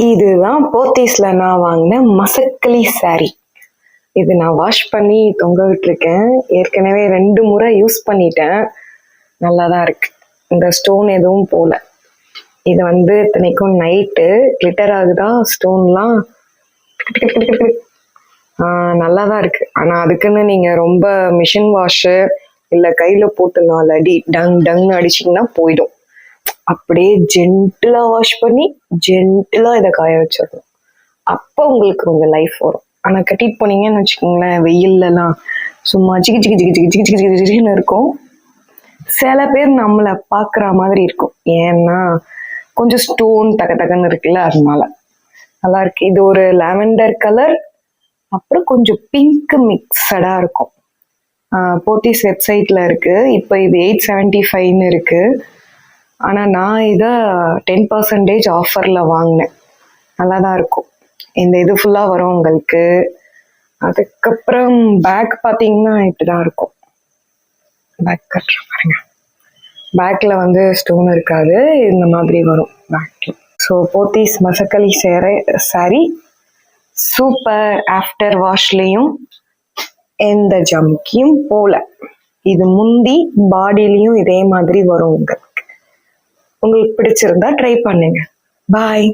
இதுதான் போத்தீஸ்ல நான் வாங்கின மசக்களி saree. இது நான் வாஷ் பண்ணி தொங்க விட்டுருக்கேன். ஏற்கனவே 2 முறை யூஸ் பண்ணிட்டேன். நல்லா தான் இருக்கு. இந்த ஸ்டோன் எதுவும் போல. இது வந்து இத்தனைக்கும் நைட்டு கிளிட்டர் ஆகுதா ஸ்டோன்லாம். நல்லா தான் இருக்கு. ஆனால் அதுக்குன்னு நீங்கள் ரொம்ப மிஷின் வாஷு இல்லை கையில் போட்டு 4 அடி டங்னு அடிச்சிங்கன்னா போயிடும். அப்படியே ஜென்டிலாக வாஷ் பண்ணி ஜென்டிலாக இதை காய வச்சிடணும். அப்போ உங்களுக்கு உங்கள் லைஃப் வரும். ஆனால் கட்டிட்டு போனீங்கன்னு வச்சுக்கோங்களேன், வெயில்லலாம் சும்மா சிக்கி சிக்கி சிக்கி சிக்கி சிக்கி சிக்கி சிக்கின்னு இருக்கும். சில பேர் நம்மளை பார்க்குற மாதிரி இருக்கும். ஏன்னா கொஞ்சம் ஸ்டோன் டக்குன்னு இருக்குல்ல, அதனால நல்லா இருக்கு. இது ஒரு லாவெண்டர் கலர், அப்புறம் கொஞ்சம் பிங்க் மிக்சடாக இருக்கும். போத்தீஸ் வெப்சைட்டில் இருக்குது. இப்போ இது 875 இருக்குது. ஆனால் நான் இதை 10% ஆஃபரில் வாங்கினேன். நல்லா தான் இருக்கும். இந்த இது ஃபுல்லாக வரும் உங்களுக்கு. அதுக்கப்புறம் பேக் பார்த்தீங்கன்னா இப்படி தான் இருக்கும். பேக் கட்டுற பாருங்க. பேக்கில் வந்து ஸ்டோன் இருக்காது, இந்த மாதிரி வரும் பேக்கில். So Pothys Masakali saree super. After வாஷ்லேயும் எந்த ஜம்கியும் போல. இது முந்தி பாடியிலையும் இதே மாதிரி வரும். உங்களுக்கு பிடிச்சிருந்தா ட்ரை பண்ணுங்க. பாய்.